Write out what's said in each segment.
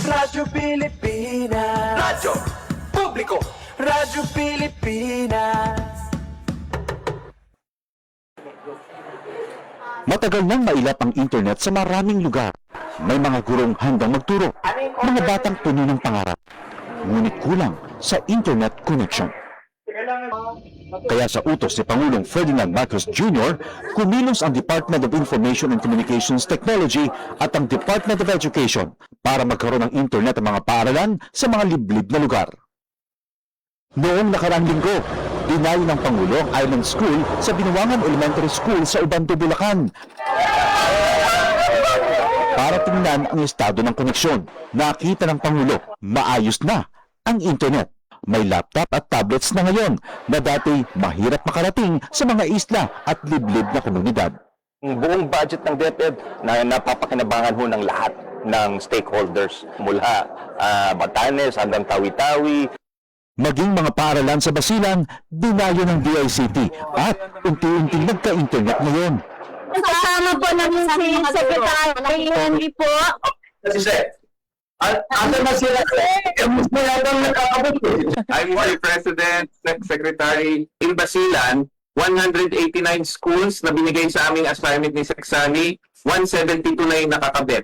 Radyo Pilipinas. Radyo Publiko. Radyo Pilipinas. Matagal nang mailap ang internet sa maraming lugar. May mga gurong handang magturo, mga batang puno ng pangarap. Ngunit kulang sa internet connection. Kaya sa utos ni Pangulong Ferdinand Marcos Jr., kumilos ang Department of Information and Communications Technology at ang Department of Education para magkaroon ng internet ang mga paaralan sa mga liblib na lugar. Noong nakaraang linggo, dinayo ng Pangulo ang Island School sa Binuangan Elementary School sa Ubando, Bulacan. Para tingnan ang estado ng koneksyon, nakita ng Pangulo, maayos na ang internet. May laptop at tablets na ngayon na dati mahirap makarating sa mga isla at liblib na komunidad. Ang buong budget ng DepEd na napapakinabangan ho ng lahat ng stakeholders mula Batanes hanggang Tawi-Tawi. Maging mga paaralan sa Basilan, dinayo ng DICT at unti-unting nagka-internet ngayon. Kasama po namin si Secretary Henry po. I'm the President, Secretary in Basilan, 189 schools na binigay sa aming assignment ni Seksani, 172 na yung nakakabit.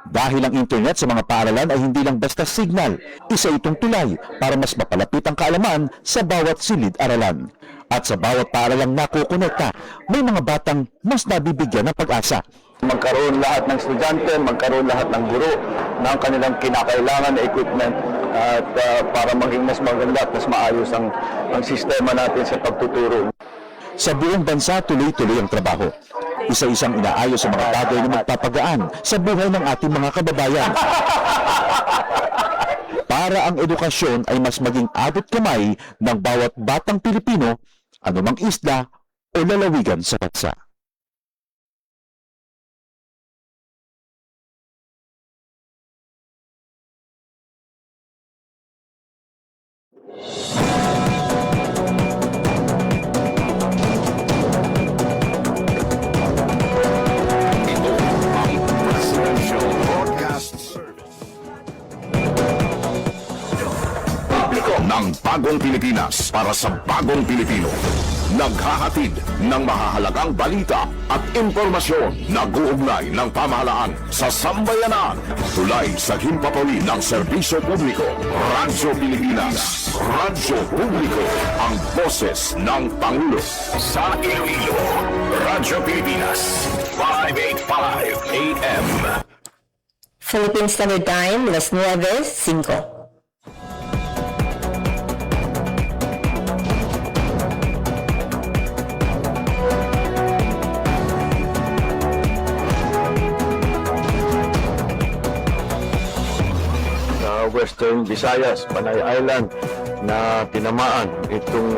Dahil ang internet sa mga paaralan ay hindi lang basta signal, isa itong tulay para mas mapalapit ang kaalaman sa bawat silid-aralan. At sa bawat paaralang nakukonekta, may mga batang mas nabibigyan ng pag-asa. Magkaroon lahat ng estudyante, magkaroon lahat ng guro ng kanilang kinakailangan na equipment at para maging mas maganda at mas maayos ang sistema natin sa pagtuturo. Sa buong bansa, tuloy-tuloy ang trabaho. Isa-isang inaayos sa mga bagay na magpapagaan sa buhay ng ating mga kababayan. Para ang edukasyon ay mas maging abot kamay ng bawat batang Pilipino, anumang isla o lalawigan sa bansa. Ng bagong Pilipinas para sa bagong Pilipino. Naghahatid ng mahahalagang balita at impormasyon na guugnay ng pamahalaan sa sambayanan. Tulay sa himpapawid ng serbisyo publiko. Radyo Pilipinas. Radyo Publiko. Ang boses ng Pangulo. Sa Iloilo. Radyo Pilipinas. 585 AM. Philippine Standard Time, las 9:05. Western Visayas, Panay Island na tinamaan itong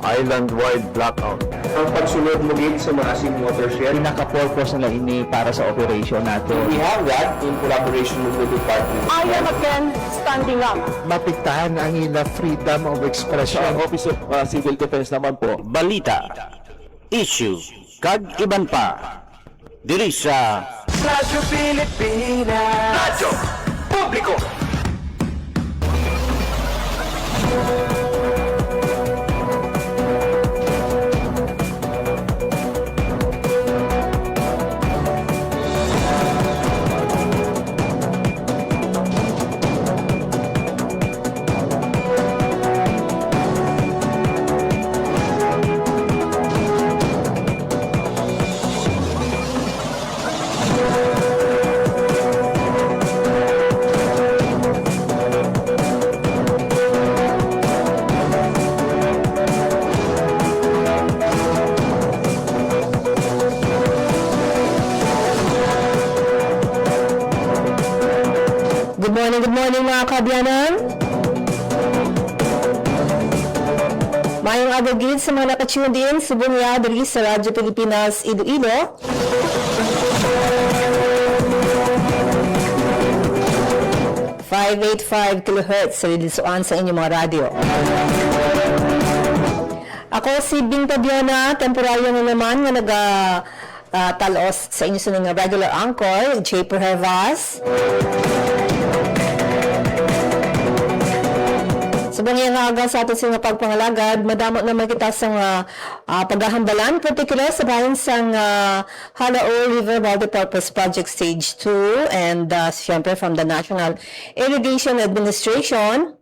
island-wide blackout. Ang pagsunod muli sa Maasim Watershed. Pinaka-purpose nila ini para sa operation natin. We have that in collaboration with the department. I am again standing up. Mapigtahan ang ila freedom of expression. Sa Office of Civil Defense naman po, balita, issue, kag iban pa. Diri sa Radyo Pilipinas. Radyo Publiko. Good morning mga kabyanan. Mayong agad sa mga nakatune din, subong ya diri sa Radyo Pilipinas Iloilo. ...585 kHz sa lilisuan sa inyong mga radyo. Ako si Bing Tabiana, temporaryo na naman nga talos sa inyo sa nga regular anchor, J. Perhevas. Subong nga aga sa ato sa nga pagpangalagad, madamo naman kita sa nga paghahambalan, particular sa bahin sa Halao River Multipurpose Project Stage 2 and siyempre from the National Irrigation Administration.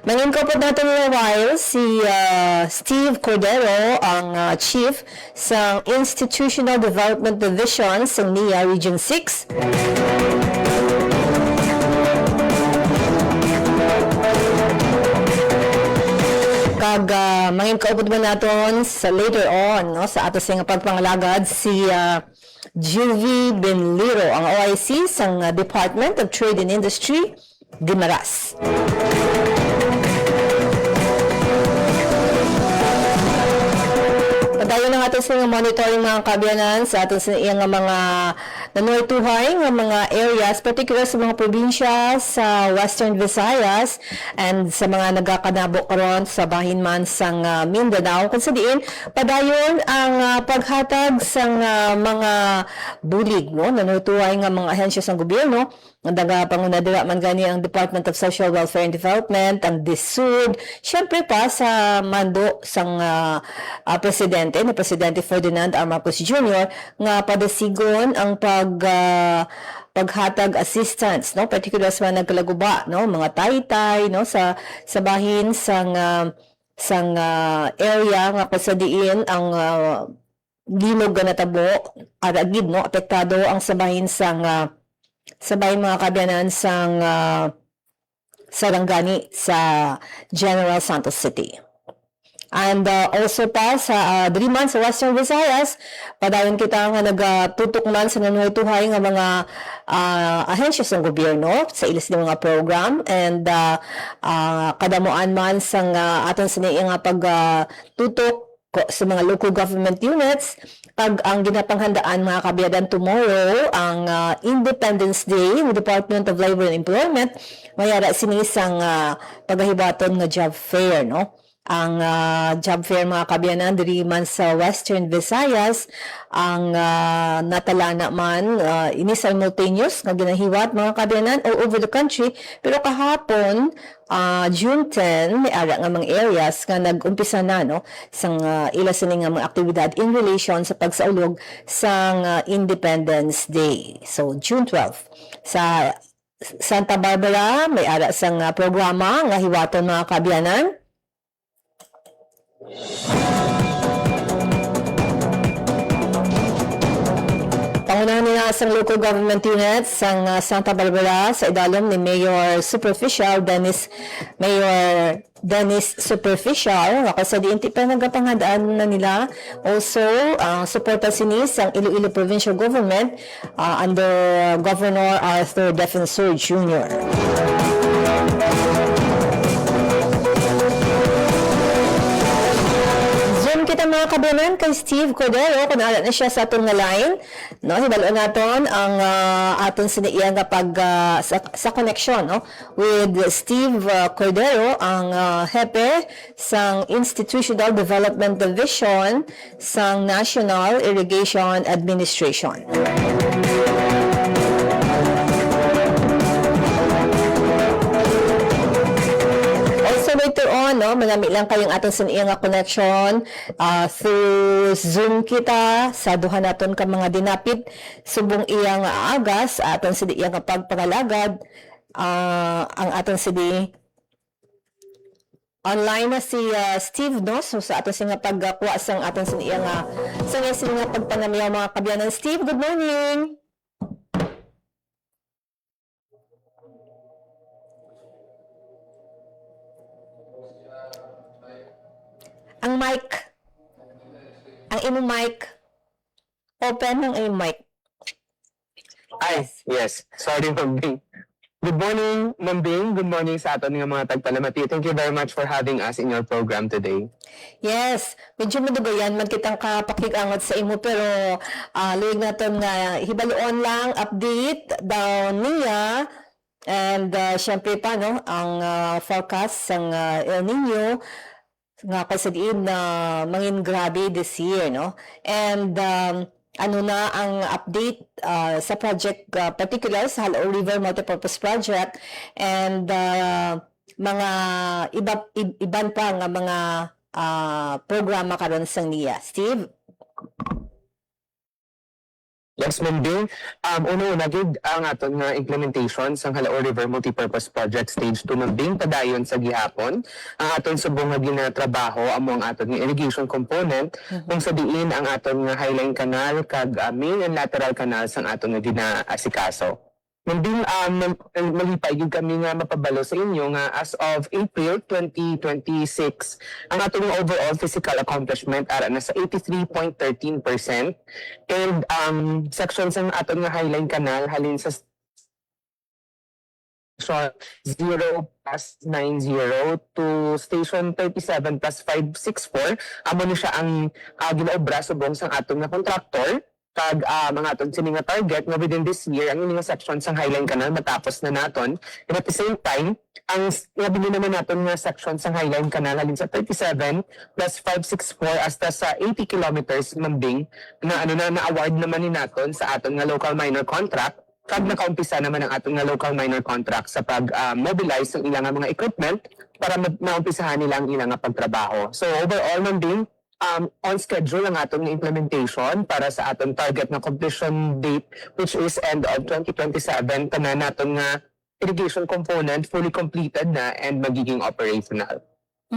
Mangingkopod natin ng while si Steve Cordero, ang Chief sa Institutional Development Division sa NIA Region 6. Kag mangingkopod man natin sa later on no, sa ato sa pagpangalagad si Juvie Benliro, ang OIC sa Department of Trade and Industry, Guimaras. Padayon ng ating sa monitoring mga kabiyanan sa ating sa iyang mga nanuituhay ng mga areas, particular sa mga probinsya sa Western Visayas and sa mga nagakanabo karon sa bahin man sa Mindanao. Kung sa diin, padayon ang paghatag sa mga bulig, no? Nanuituhay ng mga ahensya sa gobyerno. Ang daga pangunadira man gani ang Department of Social Welfare and Development, ang DSUD, syempre pa sa mando sang presidente ni Presidente Ferdinand R. Marcos Jr. nga padasigon ang paghatag assistance, no, particular sa mga nagkalaguba, no, mga taytay, no, sa bahin sang area nga pasadiin ang limog nga natabo aragid, no, apektado ang sabahin sabay mga kabiyanan sang Sarangani sa General Santos City. And also pa sa Driman sa Western Visayas, padayon kita nga nagtutok man sa nanuituhay nga mga ahensya sa gobyerno sa ilis ng mga program and kadamuan man sa aton sa nga pagtutok sa mga local government units. Pag ang ginapanghandaan mga kabiyadan tomorrow, ang Independence Day ng Department of Labor and Employment, mayara sinisang paghahibaton nga job fair, no? Ang job fair mga kabiyanan diri man sa Western Visayas, ang natalana man ini simultaneous nga ginahiwat mga kabiyanan all over the country, pero kahapon June 10 may ara nga mga areas nga nag-umpisa na, no, sang ila sini nga mga aktibidad in relation sa pagsaulog sang Independence Day. So June 12 sa Santa Barbara may ara sang programa nga hiwaton mga kabiyanan. Pangunahan nila sa local government units sa Santa Barbara sa idalom ni Mayor Superficial Dennis Superficial. Kasi di inti pa nagapangandaan na nila. Also, suporta sinis ang Iloilo Provincial Government under Governor Arthur Defensor Jr. Kita mga kabanan kay Steve Cordero kung naala na siya sa atong nga line, no, hibalo naton ang aton sinaiya nga pag sa connection, no, with Steve Cordero, ang hepe sang Institutional Development Division sang National Irrigation Administration. Later on, no, manami lang kayong atong sinaiya nga connection through Zoom kita sa duha naton ka mga dinapit subong iya nga agas aton sinaiya nga pagpangalagad ang aton sidi online na si Steve, no, so sa aton nga pagkuha sang aton sinaiya nga nga pagpanamiya mga kabiyanan. Steve, good morning. Ang mic, ang imong mic, open ang imong mic. Ay, yes. Sorry, Ma'am Bing. Good morning, Ma'am Bing. Good morning sa aton nga mga tagpalamati. Thank you very much for having us in your program today. Yes, medyo madugayan man kitang kapakikangot sa imo, pero luwig naton nga hibaluon lang update down niya. And syempre pa, no, ang forecast ng El Nino nga kasadiin na mangin grabe this year, no? And ano na ang update sa project particular sa Halo River Multipurpose Project and mga iban pa nga mga programa karon sa NIA. Steve? Yes, Ma'am Bing. Una-una, gid ang aton nga implementation sa Halaor River Multipurpose Project Stage 2, Ma'am Bing, padayon sa gihapon. Ang aton subong nga ginatrabaho amo ang aton nga irrigation component, kung sa diin ang aton nga highline canal kag main and lateral canal sang aton nga ginaasikaso. Ma'am Bing, malipay gid kami nga mapabalo sa inyo nga as of April 2026, ang atong overall physical accomplishment ara na sa 83.13%, and sections ng aton nga highline canal halin sa 0 plus 90 to station 37 plus 564, amo ni siya ang ginaobra subong sang aton nga contractor. Kag mga aton sini nga target nga within this year ang ining section sang Highline Canal matapos na naton, and at the same time ang nabili naman naton nga section sang Highline Canal halin sa 37 plus 564 hasta sa 80 kilometers, Ma'am Bing, na na-award naman ni naton sa aton nga local minor contract. Kag nakaumpisa naman ang aton nga local minor contract sa pag-mobilize ng ilang mga equipment para maumpisahan nila ang ilang nga pagtrabaho. So overall, Ma'am Bing, on schedule ang atong implementation para sa atong target na completion date, which is end of 2027, tanan naton nga irrigation component fully completed na and magiging operational.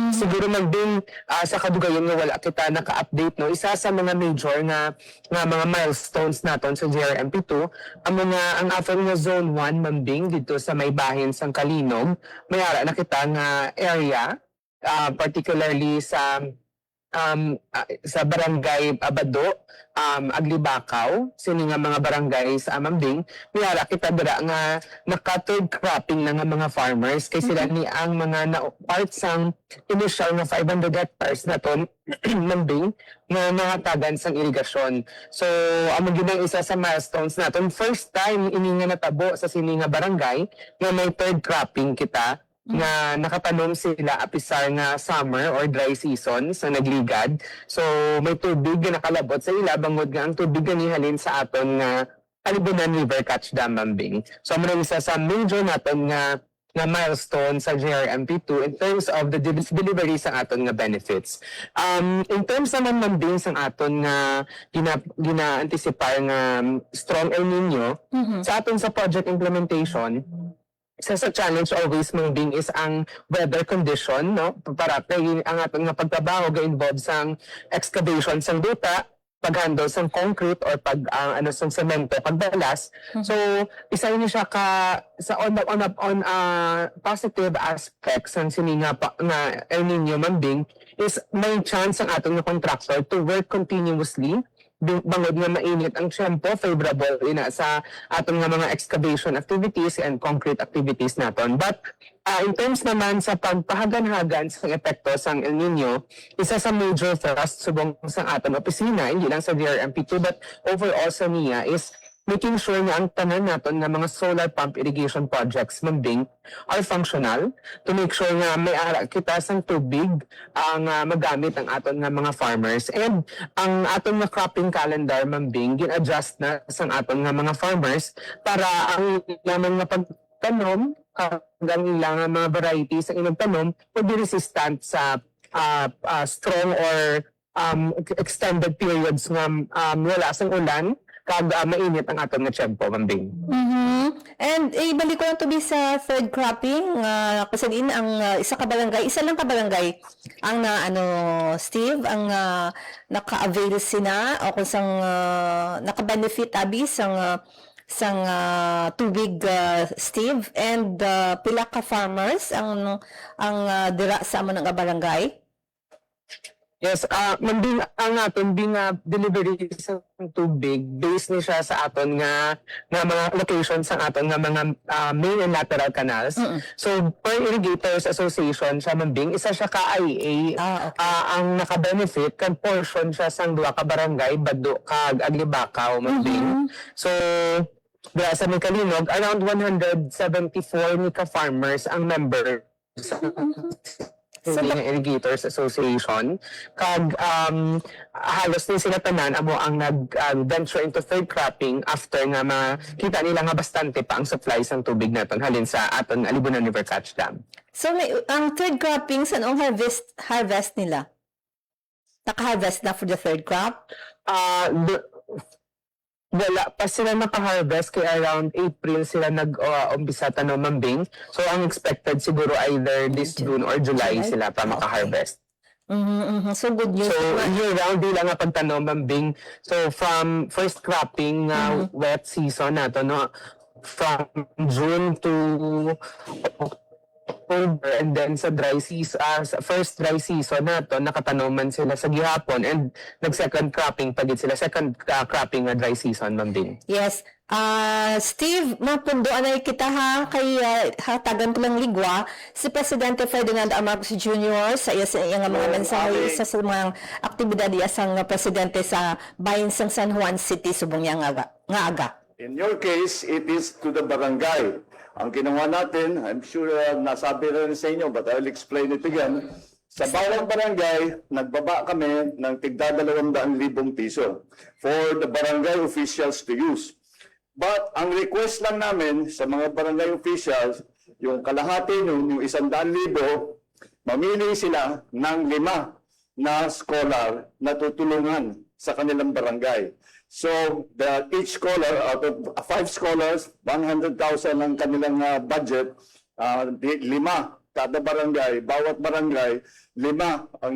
Siguro Ma'am Bing, sa kadugayon nga wala kita naka-update, no, isa sa mga major nga mga milestones naton sa JRMP2 ang aton nga zone 1, Ma'am Bing, dito sa may bahin sang Kalinog, may ara na kita nga area, particularly sa barangay Abado, Aglibakaw, sini nga mga barangay sa Amambing, niyara kita dira nga naka-third cropping na nga mga farmers kay sila ni ang mga part sang initial nga 500 hectares na ton Mambing nga nahatagan sang irigasyon. So amo gyud ang isa sa milestones naton, first time ini nga natabo sa sini nga barangay nga may third cropping kita nga nakatanom sila apisar nga summer or dry season sa nagligad. So may tubig nga nakalabot sa ila bangod nga ang tubig nga nihalin sa aton nga Alibunan River Catch Dam, Mambing. So mo isa sa major naton nga milestone sa JRMP2 in terms of the delivery sa aton nga benefits. In terms naman, Mambing, sa aton nga gina-anticipar nga strong El Nino, sa aton sa project implementation, sa challenge always, Mambing, is ang weather condition, no? Para ang ating nga pagtrabaho ga-involve sang excavation sang duta, pag-handle sang concrete or sang semento, pagbalas. So isa ni siya sa on positive aspects sang sininga nga El Nino, Mambing, is may chance ang ating nga contractor to work continuously bangod nga mainit ang tiyempo, favorable ina sa atong nga mga excavation activities and concrete activities naton. But in terms naman sa pagpahagan-hagan sa epekto sang El Nino, isa sa major thrust subong sang atong opisina, hindi lang sa DRMP2 but overall sa NIA, is making sure nga ang tanan naton nga mga solar pump irrigation projects, Mambing, are functional, to make sure nga may ara kita sang tubig ang magamit ang aton nga mga farmers. And ang aton nga cropping calendar, Mambing, gin-adjust na sang aton nga mga farmers para ang naman nga pagtanom ang ilang mga varieties ang ilang tanom will be resistant sa strong or extended periods nga wala sang ulan kag mainit ang aton nga tiyempo, Mambing. And ibalik ko lang to be sa third cropping, kasi din ang isa lang ka barangay ang Steve, ang naka-avail sina o kung sang naka-benefit abi sang tubig, Steve, and pila ka farmers ang dira sa among nga barangay. Yes, Mambing, ang aton delivery sa tubig based ni siya sa aton nga mga locations sa aton nga mga main and lateral canals. So per Irrigators Association siya, Mambing, isa siya ka IEA. Ang naka-benefit kan portion siya sang duha ka barangay, Bado kag Aglibakaw, Mambing. So dira sa Kalinog, around 174 ni ka farmers ang member Philippine Irrigators Association. Kag halos din sila tanan amo ang nag-venture into third cropping after nga makita nila nga bastante pa ang supplies ng tubig naton halin sa aton Alibunan River Catch Dam. So, ang third cropping, saan ang harvest nila? Naka-harvest na for the third crop? Wala pa sila maka-harvest kaya around April sila nag-umpisa tanom mambing. So ang expected siguro either this June or July sila pa maka-harvest. So, good news. So year-round di lang nga pagtanom mambing. So from first cropping wet season nato no, from June to October, and then sa dry season, sa first dry season nato nakatanoman sila sa gihapon, and nag-second cropping pagit sila second cropping nga dry season mambing. Yes. Steve, mapundoan na kita kay hatagan ko lang ligwa si Presidente Ferdinand R. Marcos Jr. sa iyang mga mensahe sa mga aktibidad sang Presidente sa bayan sang San Juan City subong nga aga. In your case, it is to the barangay. Ang ginawa natin, I'm sure nasabi rin sa inyo, but I'll explain it again. Sa bawat barangay, nagbaba kami ng tigda 200,000 piso for the barangay officials to use. But ang request lang namin sa mga barangay officials, yung kalahati yung 100,000, mamili sila ng 5 na scholar na tutulungan sa kanilang barangay. So, each scholar, out of 5 scholars, 100,000 ang kanilang budget, 5 kada barangay, bawat barangay, 5 ang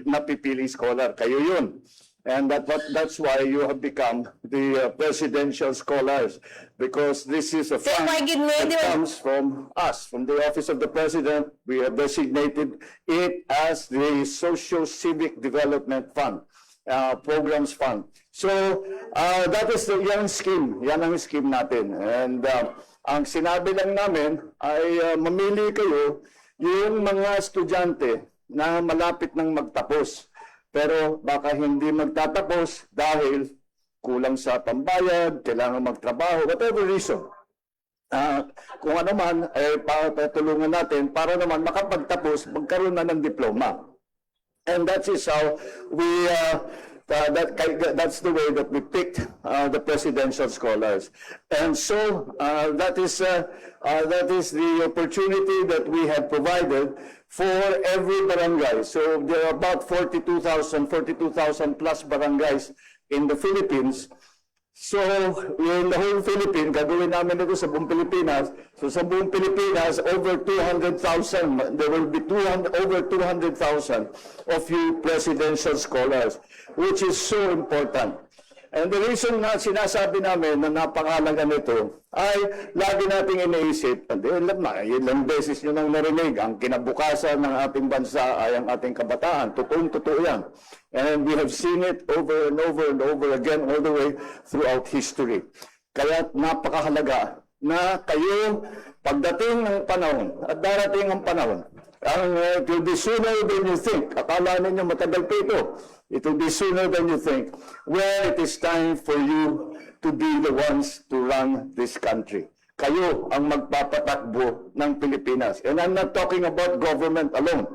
napipiling scholar. Kayo yun. And that's why you have become the presidential scholars, because this is a fund that comes from us, from the Office of the President. We have designated it as the Socio-Civic Development Fund. Programs Fund. So, that is yan scheme. Yan ang scheme natin. And ang sinabi lang namin ay mamili kayo yung mga estudyante na malapit nang magtapos. Pero baka hindi magtatapos dahil kulang sa pambayad, kailangan magtrabaho, whatever reason. Kung ano man, patulungan natin para naman makapagtapos, magkaroon na ng diploma. And that is how we, that's the way that we picked the presidential scholars. And so that is the opportunity that we have provided for every barangay. So there are about 42,000 plus barangays in the Philippines. So, in the whole Philippines, gagawin namin ito sa buong Pilipinas. So, sa buong Pilipinas, over 200,000, there will be over 200,000 of you presidential scholars, which is so important. And the reason na sinasabi namin na napakahalaga nito ay lagi nating iniisip, ilang beses nyo nang narinig, ang kinabukasan ng ating bansa ay ang ating kabataan. Totoo yan. And we have seen it over and over and over again all the way throughout history. Kaya napakahalaga na kayo, pagdating ng panahon, at darating ang panahon, it will be sooner than you think. Akala ninyo matagal pa ito. It will be sooner than you think, where it is time for you to be the ones to run this country. Kayo ang magpapatakbo ng Pilipinas. And I'm not talking about government alone.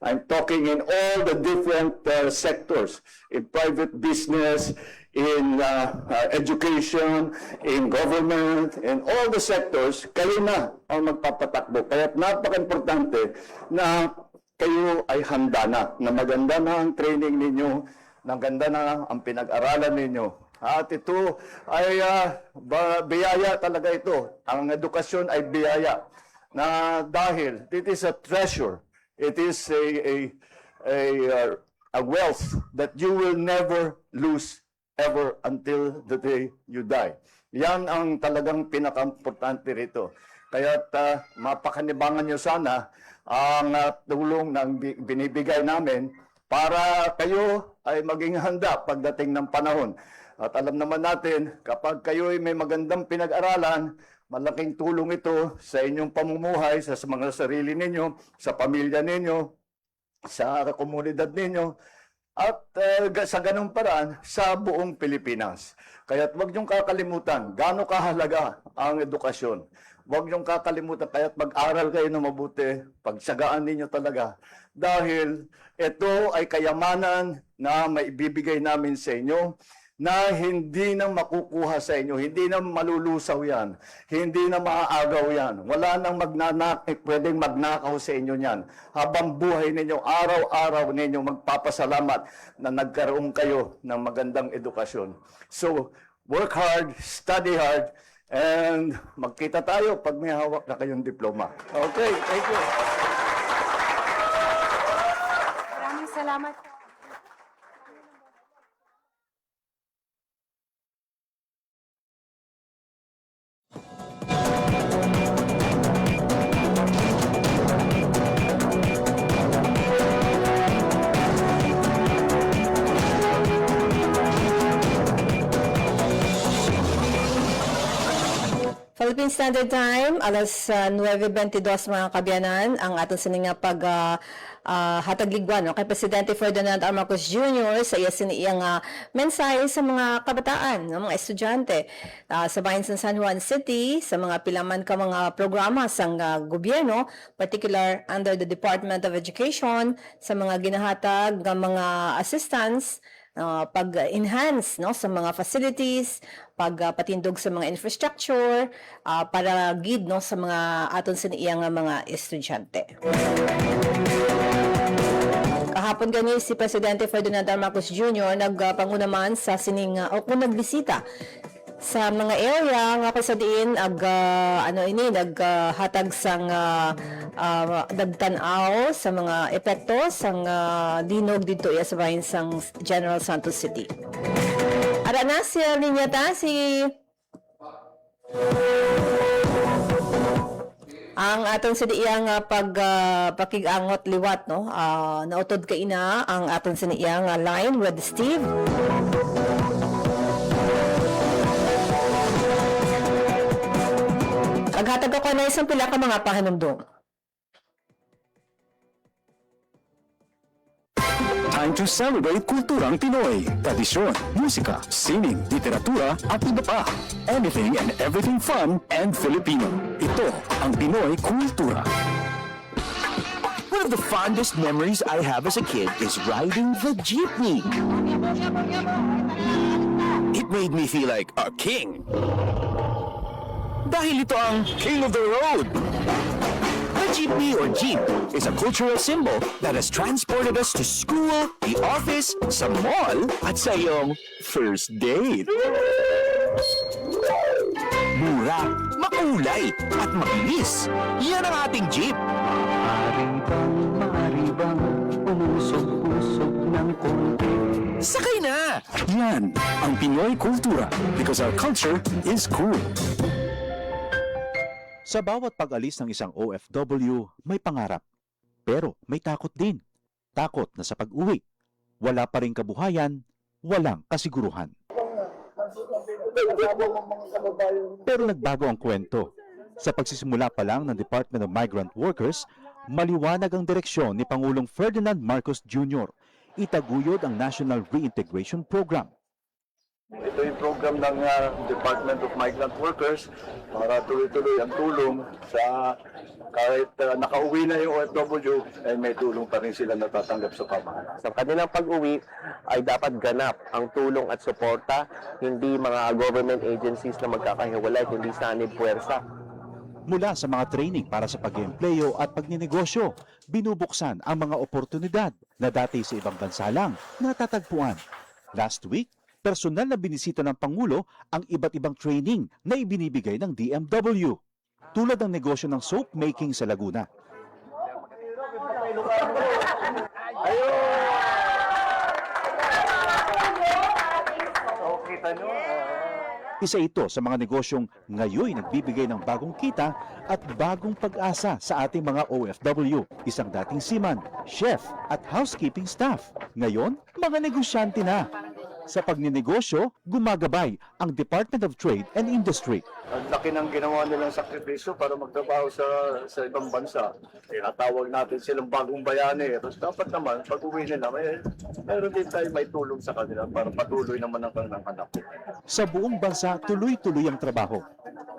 I'm talking in all the different sectors, in private business, in education, in government, in all the sectors, kayo na ang magpapatakbo. Kaya napaka-importante na kayo ay handa na maganda na ang training ninyo, maganda na ang pinag-aralan ninyo. At ito ay biyaya talaga ito. Ang edukasyon ay biyaya. Na dahil it is a treasure. It is a wealth that you will never lose ever until the day you die. Yan ang talagang pinaka-importante rito. Kaya't mapakanibangan nyo sana ang tulong na binibigay namin para kayo ay maging handa pagdating ng panahon. At alam naman natin, kapag kayo ay may magandang pinag-aralan, malaking tulong ito sa inyong pamumuhay, sa mga sarili ninyo, sa pamilya ninyo, sa komunidad ninyo, at sa ganung paraan sa buong Pilipinas. Kaya't huwag niyong kakalimutan gaano kahalaga ang edukasyon. huwag niyong kakalimutan, kaya't mag-aral kayo na mabuti, pagsagaan ninyo talaga. Dahil ito ay kayamanan na maibibigay namin sa inyo, na hindi na makukuha sa inyo, hindi na malulusaw yan, hindi na maaagaw yan, wala nang pwedeng magnakaw sa inyo yan. Habang buhay ninyo, araw-araw ninyo magpapasalamat na nagkaroon kayo ng magandang edukasyon. So, work hard, study hard, and magkita tayo pag may hawak na kayong diploma. Okay, thank you. Maraming salamat po. Philippine Standard Time, alas 9:22 mga kabyanan, ang aton sininga hatagligwan kay Presidente Ferdinand R. Marcos Jr. sa iya siniyang mensahe sa mga kabataan, mga estudyante sa bayan sa San Juan City, sa mga pilaman ka mga programa sa gobyerno, particular under the Department of Education, sa mga ginahatag ng mga assistance, pag-enhance sa mga facilities, pagpatindog sa mga infrastructure, para gid sa mga aton siniyang mga estudyante. Kahapon gani si Presidente Ferdinand R. Marcos Jr. nagpangunaman sa sining o kung nagbisita sa mga area nga sa diin naghatag sang nagtan-aw sa mga epekto sang dinog dito sa bahin sang General Santos City. Ara na si Linyata ang aton sa diyang pakigangot liwat nautod ka ina ang aton sa diyang line with Steve. Aghatag ako na isang pila ka mga pahanumdum. Time to celebrate kulturang Pinoy. Tradisyon, musika, sining, literatura at iba pa. Anything and everything fun and Filipino. Ito ang Pinoy Kultura. One of the fondest memories I have as a kid is riding the jeepney. It made me feel like a king. Dahil ito ang King of the Road. The jeepney or jeep is a cultural symbol that has transported us to school, the office, sa mall, at sa iyong first date. Mura, makulay, at mabilis. Yan ang ating jeep. Maaari bang umusog-usog ng konti? Sakay na! Yan ang Pinoy Kultura because our culture is cool. Sa bawat pag-alis ng isang OFW, may pangarap. Pero may takot din. Takot na sa pag-uwi. Wala pa ring kabuhayan, walang kasiguruhan. Pero nagbago ang kwento. Sa pagsisimula pa lang ng Department of Migrant Workers, maliwanag ang direksyon ni Pangulong Ferdinand Marcos Jr. Itaguyod ang National Reintegration Program. Ito yung program ng Department of Migrant Workers para tuloy-tuloy ang tulong sa kahit nakauwi na yung OFW, ay may tulong pa rin sila natatanggap sa pamahalaan. Sa kanilang pag-uwi ay dapat ganap ang tulong at suporta, hindi mga government agencies na magkakahiwalay, hindi sanib puwersa. Mula sa mga training para sa pag-empleyo at pagninegosyo, binubuksan ang mga oportunidad na dati sa ibang bansa lang natatagpuan. Last week, personal na binisita ng Pangulo ang iba't ibang training na ibinibigay ng DMW, tulad ng negosyo ng soap making sa Laguna. Isa ito sa mga negosyong ngayon nagbibigay ng bagong kita at bagong pag-asa sa ating mga OFW. Isang dating seaman, chef at housekeeping staff. Ngayon, mga negosyante na. Sa pagninegosyo, gumagabay ang Department of Trade and Industry. Ang laki ng ginawa nilang sakripisyo para magtrabaho sa ibang bansa. Tinatawag natin silang bagong bayani. Tapos dapat naman, pag uwi nila, meron din tayo may tulong sa kanila para patuloy naman ang kanilang anak. Sa buong bansa, tuloy-tuloy ang trabaho.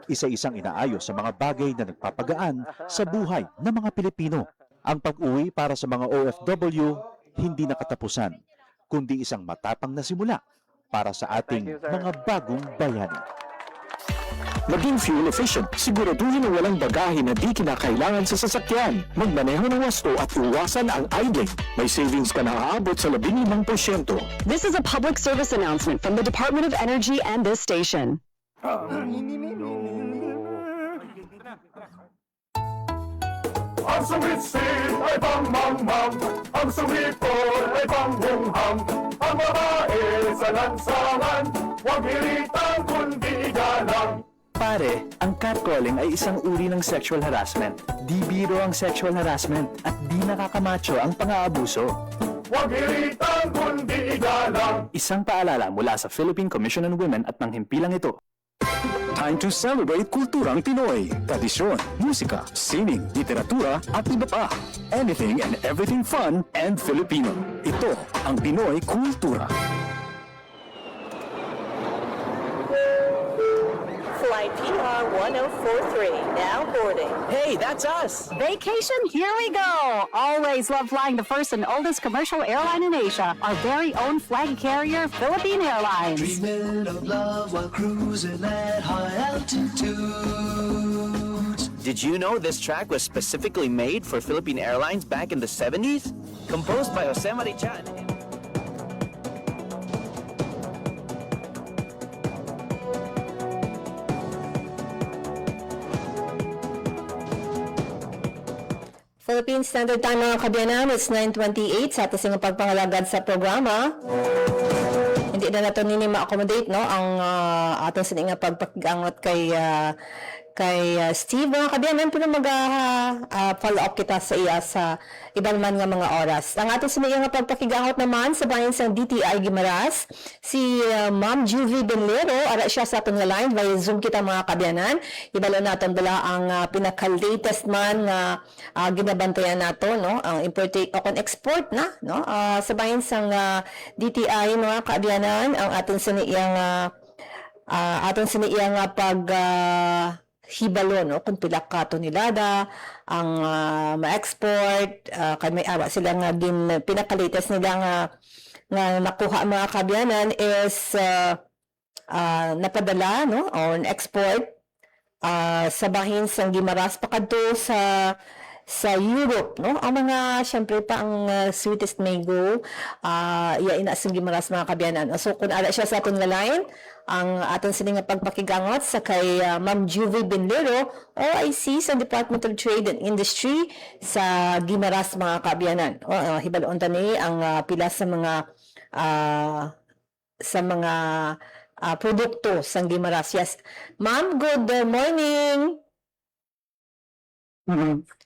Isa-isang inaayos sa mga bagay na nagpapagaan sa buhay ng mga Pilipino. Ang pag-uwi para sa mga OFW hindi nakatapusan, kundi isang matapang na simula para sa ating mga bagong bayani. Maging fuel efficient, siguraduhin na walang bagahe na di kinakailangan sa sasakyan. Magmaneho ng wasto at iwasan ang idling. May savings ka na aabot sa 15%. This is a public service announcement from the Department of Energy and this station. Ang sumitsik ay pangmangmang, ang sumipol ay panghunghang, ang babae sa lansangan, huwag iritan kundi igalang. Pare, ang catcalling ay isang uri ng sexual harassment. Di biro ang sexual harassment at di nakakamacho ang pang-aabuso. Huwag iritan kundi igalang. Isang paalala mula sa Philippine Commission on Women at ng himpilang ito. Time to celebrate kulturang Pinoy. Tradisyon, musika, sining, literatura at iba pa. Anything and everything fun and Filipino. Ito ang Pinoy Kultura. Flight PR 1043, now boarding. Hey, that's us! Vacation, here we go! Always love flying the first and oldest commercial airline in Asia, our very own flag carrier, Philippine Airlines. Dreaming of love while cruising at high altitudes. Did you know this track was specifically made for Philippine Airlines back in the 70s? Composed by Jose Marichan. Philippine Standard Time mga kabiyanan, it's 9:28 sa ating pagpangalagad sa programa. Hindi na nato nini ma-accommodate no ang ating sininga pagpakigangot kay Steve mga kabiyanan, pero mag-follow up kita sa iya sa ibang man nga mga oras. Ang ating sininga nga pagpakigangot naman sa bayan sa DTI Guimaras, si Ma'am Juvie Benlero, ara siya sa ating line via Zoom kita mga kabiyanan. Ibalo natin bala ang pinaka-latest man nga ginabantayan nato no ang export na no sa bayan sang DTI mga kabiyanan, ang ating siniyang pag hibalo no kung pila ka tonelada ang ma-export kay may awa sila nga pinaka-latest nila nga nakuha mga kabiyanan is napadala no or export sa bahin sang Guimaras pakadto sa Europe no ang mga syempre pa ang sweetest mango ina sang Guimaras mga kabiyanan. So kung ara siya sa aton nga line ang aton sining pagpakigangot sa kay Ma'am Juvie Benlero, OIC sa Department of Trade and Industry sa Guimaras mga kabiyanan. Hibalon tani ang pila sa mga produkto sa Guimaras. Yes. Ma'am, good morning.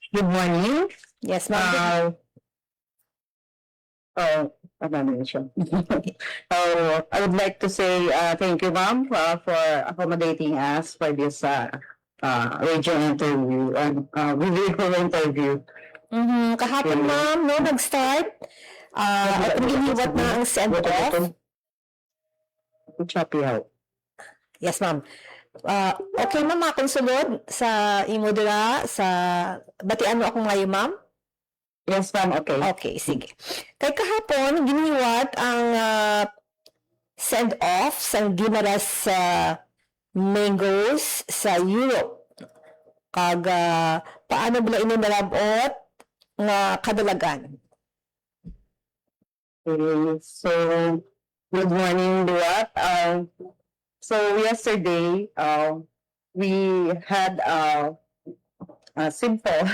Good morning. Yes, ma'am. I would like to say thank you, ma'am, for accommodating us for this radio interview and video interview. Kahapon, ma'am, no, nag-start. At giniwat na ang send-off. Choppy out. Yes, ma'am. Okay, ma'am, akong sulod sa imo dira sa batian mo ako ngayon, ma'am. Yes, ma'am. Okay. Okay, sige. Kay kahapon, giniwat ang send-off sa Guimaras mangoes sa Europe. Kag paano bala ini nalabot nga kadalagan? So, good morning, Duat. So, yesterday, we had a simple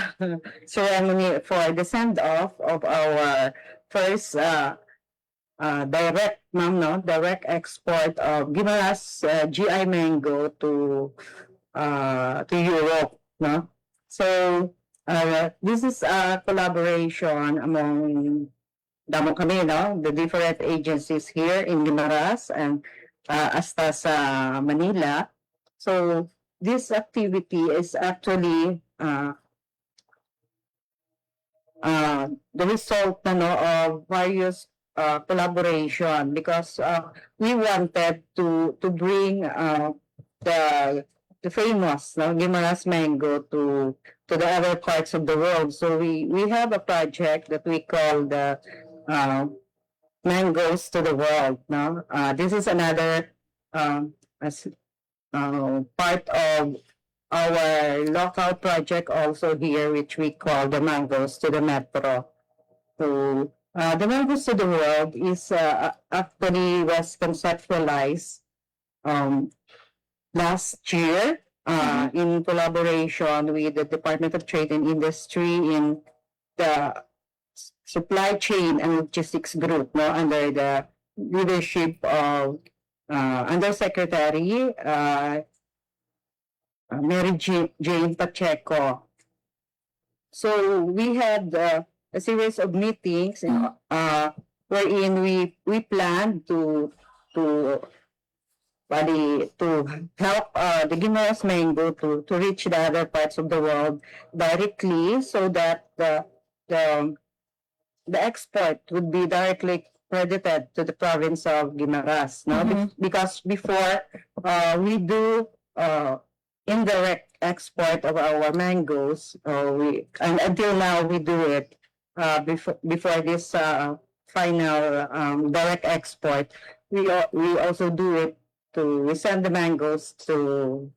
ceremony for the send-off of our first direct export of Guimaras GI mango to Europe, no? So this is a collaboration among kami, no, the different agencies here in Guimaras and hasta sa Manila. So this activity is actually the result of various collaboration because we wanted to bring the the famous Guimaras mango to the other parts of the world. So we have a project that we call the mangoes to the world. No, this is another part of our local project also here, which we call the mangoes to the metro. So the mangoes to the world is actually was conceptualized last year in collaboration with the Department of Trade and Industry in the Supply Chain and Logistics Group, no, under the leadership of Undersecretary Mary Jane Pacheco. So we had a series of meetings wherein we planned to help the Guimaras mango to reach the other parts of the world directly, so that the export would be directly credited to the province of Guimaras. No? Because before we do indirect export of our mangoes, and until now we do it before this final direct export. We also do it we send the mangoes to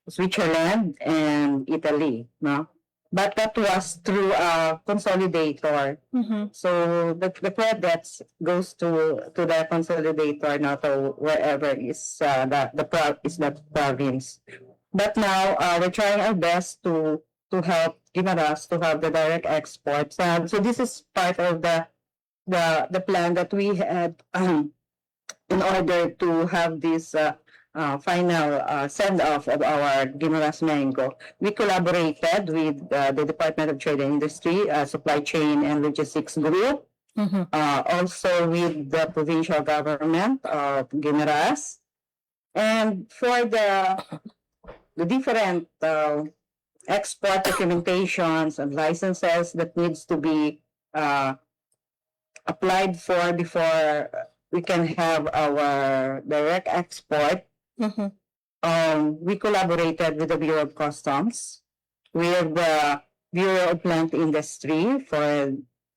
Switzerland and Italy, no? But that was through a consolidator. So the products goes to the consolidator, not to wherever is the province. But now we're trying our best to help Guimaras to have the direct exports. So this is part of the plan that we had in order to have this final send-off of our Guimaras mango. We collaborated with the Department of Trade and Industry, Supply Chain and Logistics Group, also with the provincial government of Guimaras. And for the different export documentations and licenses that needs to be applied for before we can have our direct export. We collaborated with the Bureau of Customs, with the Bureau of Plant Industry for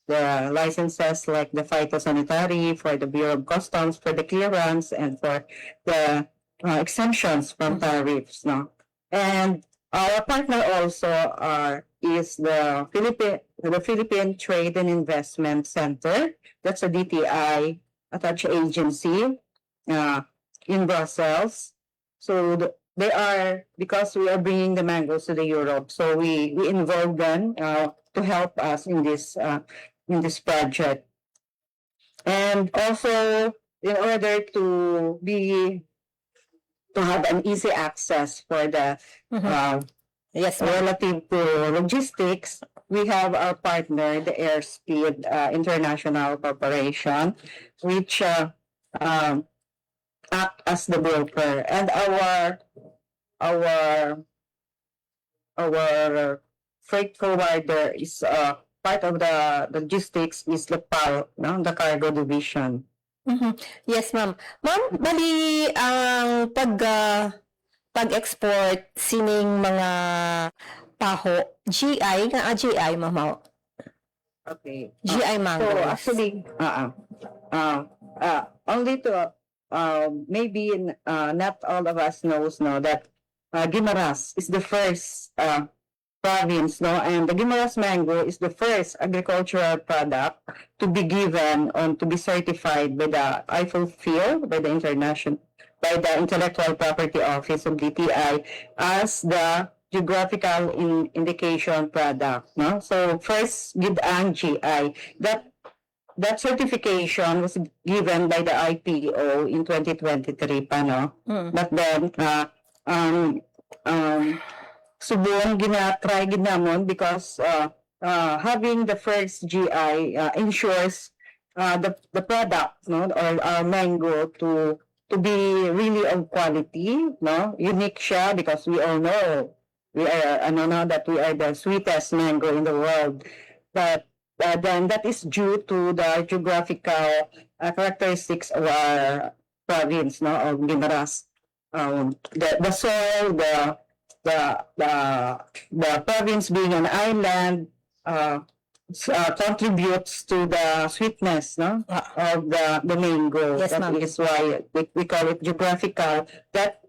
the licenses like the phytosanitary, for the Bureau of Customs, for the clearance, and for the exemptions from tariffs. No? And our partner also is the Philippine Trade and Investment Center. That's a DTI attached agency in Brussels. So they are, because we are bringing the mangoes to the Europe, so we involve them to help us in this project. And also, in order to have an easy access for the relative to logistics, we have our partner, the Airspeed International Corporation, which act as the broker, and our freight provider is part of the logistics is the PAL, no? The cargo division. Yes, ma'am. Ma'am, bali ang pag-export sining mga taho, GI, ma'am. Okay. GI mangoes. So actually, only to maybe not all of us knows that Guimaras is the first province, no, and the Guimaras mango is the first agricultural product to be given to be certified by the IFOFIL, by the Intellectual Property Office of DTI as the geographical indication product, no. So first Gidang GI, that certification was given by the IPO in 2023 pa, no? But then subong try ginamon because having the first GI ensures the product, no, or our mango to be really of quality, no, unique siya, because we all know we are that we are the sweetest mango in the world, but then that is due to the geographical characteristics of our province, no, of Guimaras. the soil, the province being an island, contributes to the sweetness, no, of the mango. Yes, That ma'am. is why we call it geographical. That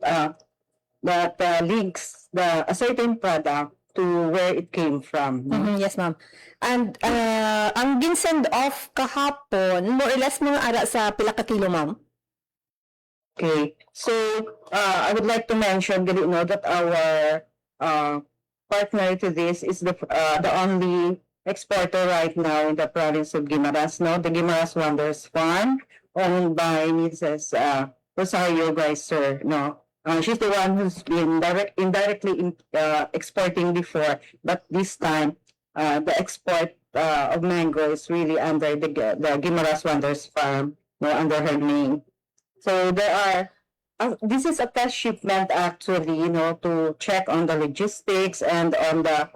links a certain product to where it came from. No? Mhm, yes, ma'am. And ang ginsend off kahapon, more or less mga ara sa pila ka kilo, ma'am? Okay, so I would like to mention, dili, no, that our partner to this is the only exporter right now in the province of Guimaras, no, the Guimaras Wonders Farm, owned by Mrs. Rosario Greiser, no. She's the one who's been indirectly exporting before, but this time the export of mango is really under the Guimaras Wonders Farm, no, under her name. So there are, this is a test shipment actually, you know, to check on the logistics and on the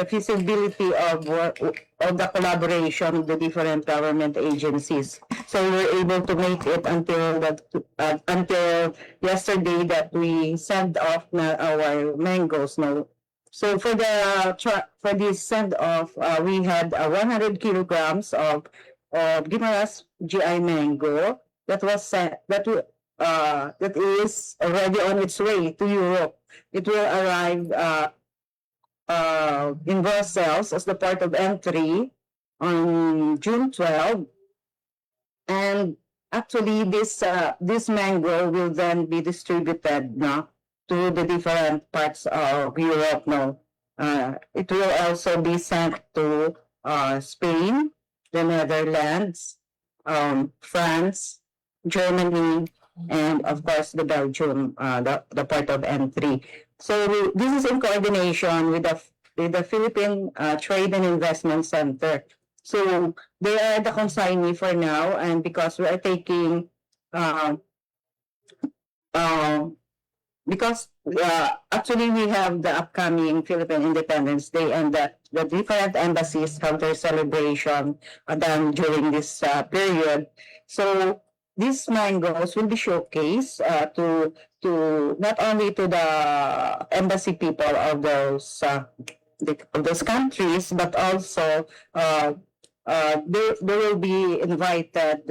feasibility of the collaboration with the different government agencies. So we were able to make it until yesterday that we sent off our mangoes. No, so for this send off, we had 100 kilograms of Guimaras GI mango that was sent, that is already on its way to Europe. It will arrive in Brussels as the port of entry on June 12, and actually this mango will then be distributed, no, to the different parts of Europe. No, it will also be sent to Spain, the Netherlands, France, Germany, and of course the Belgium, the port of entry. So this is in coordination with the Philippine Trade and Investment Center. So they are the consignee for now, and because we are taking because actually we have the upcoming Philippine Independence Day, and the different embassies have their celebration done during this period. So these mangoes will be showcased to not only to the embassy people of those countries, but also they will be invited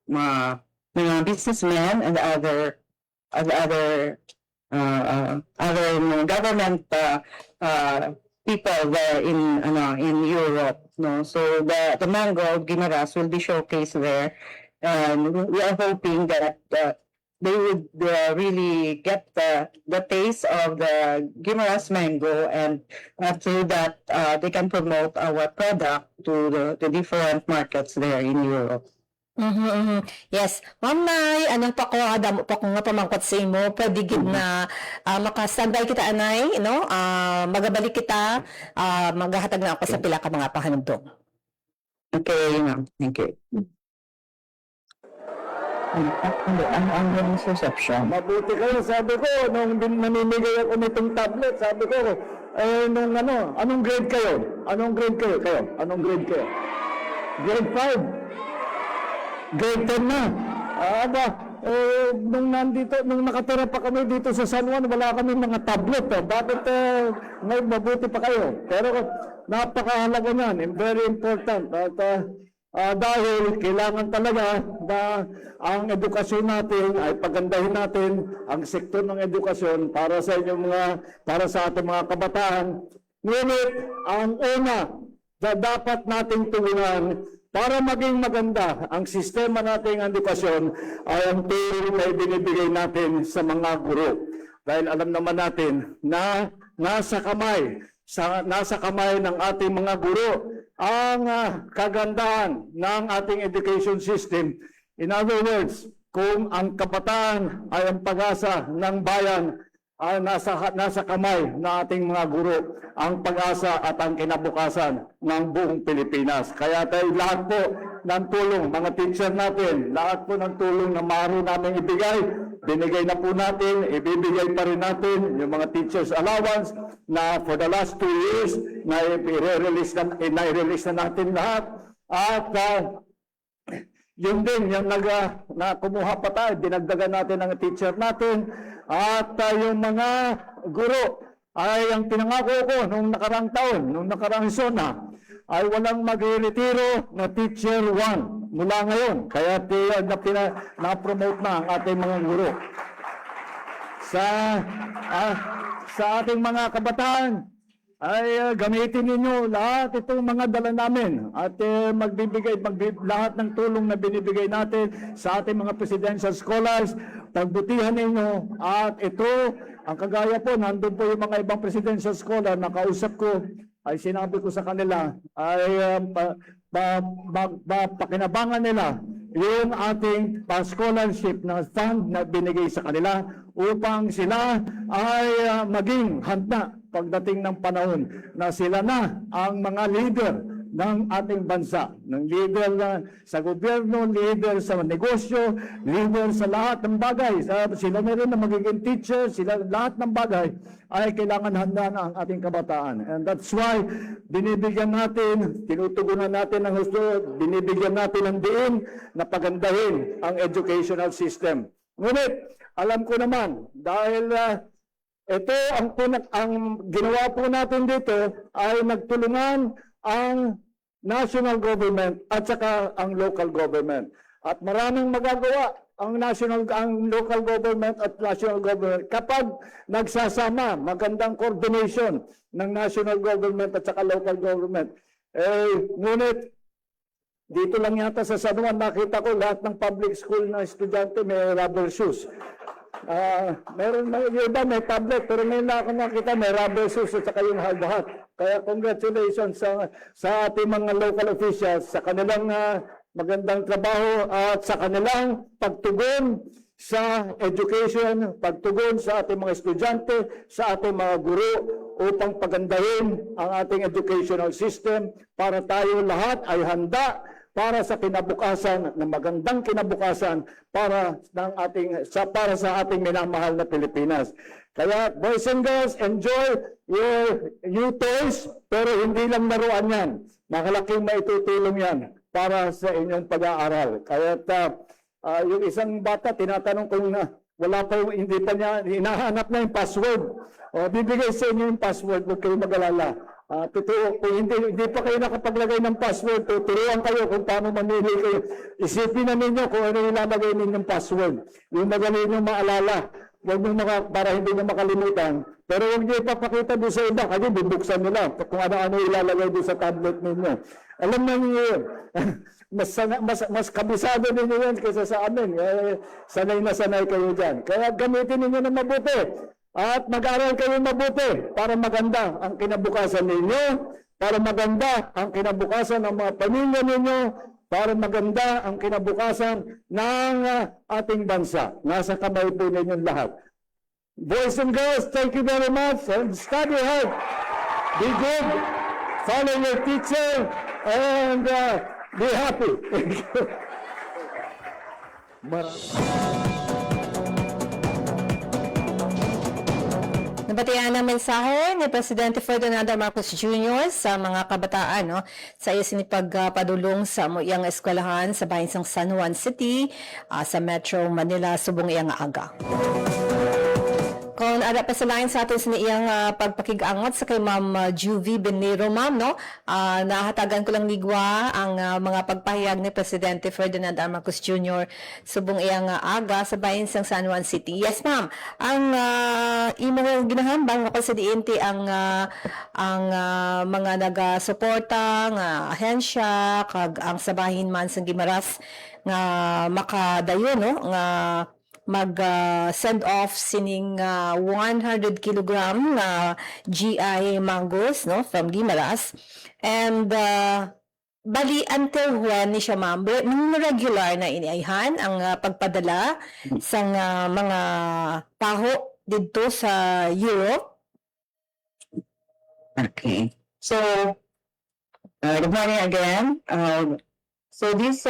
mga businessmen and other government people there in Europe. No, so the mango of Guimaras will be showcased there. And we are hoping that they would really get the taste of the Guimaras mango, and through that they can promote our product to the different markets there in Europe. Yes. Ma'am, may ano pa ko, damo pa ko nga pamangkot sa imo, pwede gid na makastandby kita anay, no? Magabalik kita, maghahatag na ako sa pila ka mga pahanumdom. Okay, ma'am. Thank you. Ang reception. Mabuti kayo, sabi ko, nung namimigay ako nitong tablet, sabi ko, anong grade kayo? Anong grade kayo? Anong grade kayo? Grade 5? Grade 10 na? Nung nakatira pa kami dito sa San Juan, wala kami mga tablet. Bakit ngayon mabuti pa kayo? Pero napakahalaga yan, very important. At dahil kailangan talaga na ang edukasyon natin ay pagandahin natin ang sektor ng edukasyon para sa ating mga kabataan. Ngunit ang una na dapat nating tulungan para maging maganda ang sistema nating edukasyon ay ang tulong na ibinibigay natin sa mga guro. Dahil alam naman natin na nasa kamay ng ating mga guro ang kagandahan ng ating education system. In other words, kung ang kabataan ay ang pag-asa ng bayan, ay nasa kamay ng ating mga guro ang pag-asa at ang kinabukasan ng buong Pilipinas. Kaya tayo lahat po ng tulong, mga teacher natin, lahat po ng tulong na maaari namin ibigay, binigay na po natin, ibibigay pa rin natin yung mga teachers allowance na for the last 2 years na i-release na natin lahat. At yun din, yung na kumuha pa tayo, dinagdagan natin ang teacher natin, at yung mga guro ay ang pinangako ko nung nakarang taon, nung nakarang zona, ay walang magre-retiro na teacher 1 mula ngayon. Kaya na-promote na ang ating mga guro. Sa ating mga kabataan, ay gamitin ninyo lahat itong mga dala namin at lahat ng tulong na binibigay natin sa ating mga presidential scholars, pagbutihan ninyo. At ito, ang kagaya po, nandun po yung mga ibang presidential scholar na kausap ko, ay sinabi ko sa kanila, ay pakinabangan nila yung ating scholarship na fund na binigay sa kanila upang sila ay maging handa pagdating ng panahon na sila na ang mga leader ng ating bansa, ng leader sa gobyerno, leader sa negosyo, leader sa lahat ng bagay. Sila na rin na magiging teacher, sila lahat ng bagay ay kailangan handa na ang ating kabataan. And that's why binibigyan natin, tinutugunan natin ng gusto, binibigyan natin ng diin na pagandahin ang educational system. Ngunit, alam ko naman, dahil ito ang ginawa po natin dito ay nagtulungan ang national government at saka ang local government. At maraming magagawa ang local government at national government kapag nagsasama, magandang coordination ng national government at saka local government. Ngunit dito lang yata sa San Juan nakita ko lahat ng public school na estudyante may rubber shoes. Meron yung iba may tablet pero may nakita may rubber shoes at saka yung hard hat. Kaya congratulations sa ating mga local officials sa kanilang magandang trabaho at sa kanilang pagtugon sa education, pagtugon sa ating mga estudyante, sa ating mga guro upang pagandahin ang ating educational system para tayo lahat ay handa para sa kinabukasan, ng magandang kinabukasan para sa ating minamahal na Pilipinas. Kaya boys and girls, enjoy your new toys, pero hindi lang laruan yan. Makalaking maitutulong yan para sa inyong pag-aaral. Kaya yung isang bata, tinatanong ko wala pa hindi pa niya, hinahanap na yung password. O, bibigay sa inyo yung password, huwag kayong mag-alala. Totoo, kung hindi pa kayo nakapaglagay ng password, tuturuan kayo kung paano mamili kayo. Isipin na ninyo kung ano ilalagay ninyong password. Yung madali nyo maalala. Huwag nyo para hindi nyo makalimutan. Pero huwag nyo ipapakita doon sa iba. Kasi bubuksan nila kung ano ilalagay doon sa tablet ninyo. Alam na niyo yun. mas kabisado ninyo yan kaysa sa amin. Sanay na sanay kayo dyan. Kaya gamitin ninyo na mabuti. At mag-aral kayo mabuti para maganda ang kinabukasan ninyo, para maganda ang kinabukasan ng mga pamilya ninyo, para maganda ang kinabukasan ng ating bansa. Nasa kamay po ninyong lahat. Boys and girls, thank you very much and study hard. Be good, follow your teacher, and be happy. Thank you. Nabatian ng mensahe ni Presidente Ferdinand Marcos Jr. sa mga kabataan sa isinipagpadulong sa iyang eskwelahan sa bahinsang San Juan City sa Metro Manila subong iyang aga. Kung ada pa sa line sa atin sa iyang pagpakig-angot sa kay Ma'am Juvie Benero, Ma'am, nahatagan ko lang ligwa ang mga pagpahayag ni Presidente Ferdinand Marcos Jr. subong iyang aga sa bahinsang San Juan City. Yes, Ma'am. Ang imong ginahambang ako sa DNT ang mga naga-suporta nga ahensya kag ang sabahin man sa Gimaras nga makadayon nga mag-send off sining 100 kilogram na GI mangoes from Guimaras. And bali until when ni siya, ma'am, regular na iniayhan ang pagpadala sa mga paho dito sa Europe. Okay. So, good morning again. So this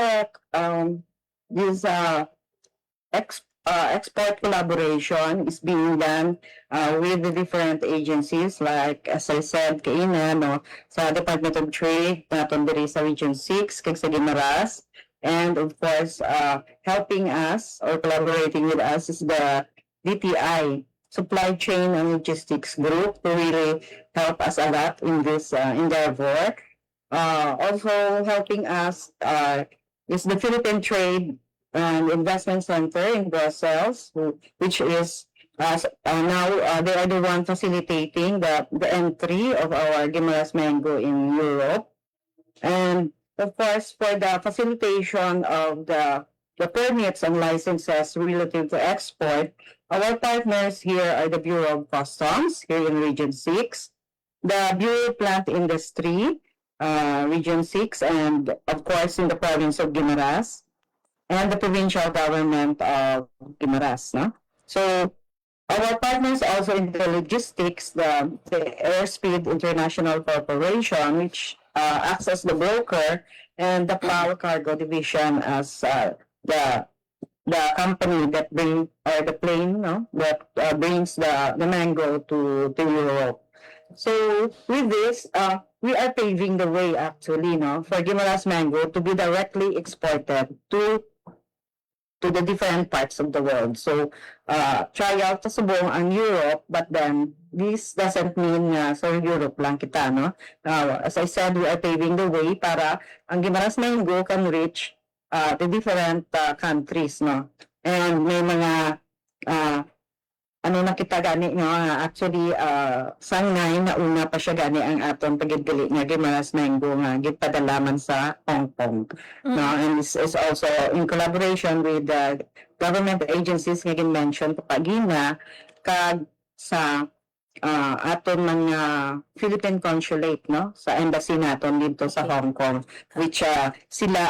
export collaboration is being done with the different agencies, like as I said kaina sa Department of Trade naton diri sa Region 6 kag sa Guimaras, And of course, helping us or collaborating with us is the DTI, Supply Chain and Logistics Group, who really help us a lot in this endeavor. Also helping us is the Philippine Trade and Investment Center in Brussels, which is now they are the one facilitating the entry of our Guimaras Mango in Europe. And of course, for the facilitation of the permits and licenses relative to export, our partners here are the Bureau of Customs here in Region 6, the Bureau of Plant Industry, Region 6, and of course in the province of Guimaras, and the provincial government of Guimaras. No? So our partners also in the logistics, the Airspeed International Corporation, which acts as the broker, and the Plow Cargo Division as the company that bring or the plane, no, that brings the mango to Europe. So with this, we are paving the way actually, no, for Guimaras Mango to be directly exported to the different parts of the world. So try out sa buong ang Europe, but then this doesn't mean sa Europe lang kita, no? As I said, we are paving the way para ang Guimaras Mango can reach the different countries, no? And may mga ano na kita gani nga actually sangnay na una pa siya gani ang aton pagidgali nga Guimaras Mango nga gipadalaman sa Hong Kong. No, and this is also in collaboration with the government agencies nga gin-mention pagina kag sa aton mga Philippine consulate, no, sa embassy naton dito sa Hong Kong, which sila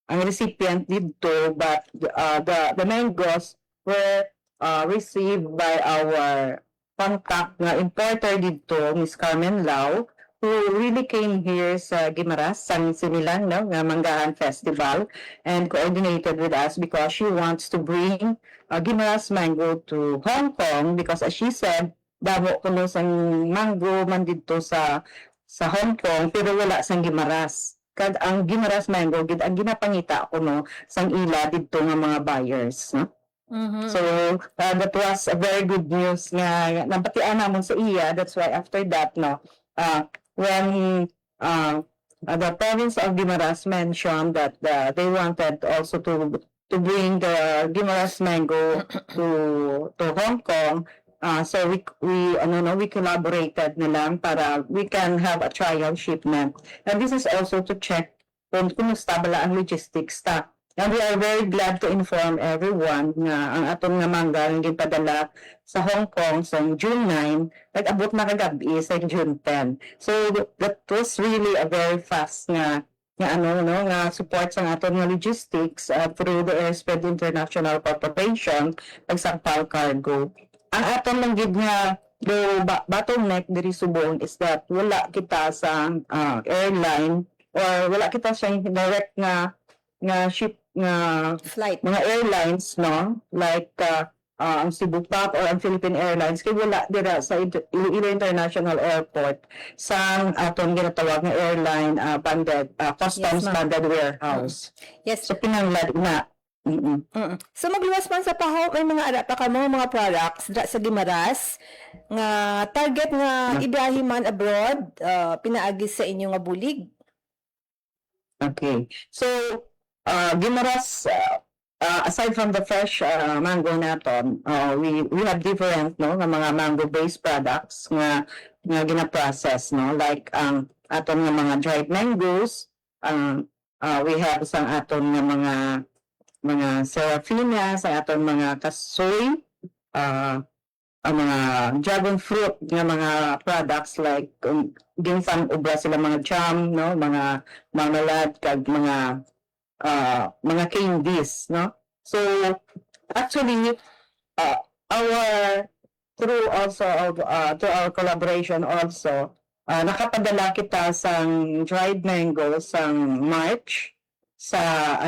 ang recipient dito, but the mangoes were received by our contact na importer dito, Miss Carmen Lau, who really came here sa Guimaras, San Similan, no, nga Manggahan Festival, and coordinated with us because she wants to bring Guimaras Mango to Hong Kong because as she said, damo kuno sang mango man dito sa Hong Kong pero wala sang Guimaras. Kad ang Guimaras Mango gid ang ginapangita kuno sang ila dito nga mga buyers, no? So that was a very good news nga nabatian namon sa iya. That's why after that, no, when the province of Guimaras mentioned that they wanted also to bring the Guimaras Mango to Hong Kong, so we collaborated na lang para we can have a trial shipment. And this is also to check kung kumusta bala ang logistics ta. And we are very glad to inform everyone nga ang aton nga mangga ang gipadala sa Hong Kong sa June 9, nag-abot na kagabi sa June 10. So that was really a very fast nga support sa aton nga logistics through the Airspeed International Corporation ag Plow Cargo. Ang aton lang gid nga bottleneck diri subong is that wala kita sa airline or wala kita sa direct nga ship nga Flight. mga airlines, no, like ang Cebu Top or ang Philippine Airlines kay wala dira sa Iloilo International Airport sang aton ginatawag nga airline banded customs Yes, ma'am. banded warehouse. Yes. So pinanglad na. So magluwas man sa pahaw, may mga ara pa kamo mga products dra sa Guimaras nga target nga ibiyahe man abroad, pinaagi sa inyo nga bulig. Okay. So Guimaras, aside from the fresh mango naton, we have different, no, nga mga mango-based products nga gina-process, no, like aton nga mga dried mangoes, we have sang aton nga mga serafina, sa aton mga kasoy, ang mga dragon fruit nga mga products like ginsang ubra sila mga jam, no, mga marmalade kag mga candies, no? So actually through our collaboration also nakapadala kita sang dried mango sang March sa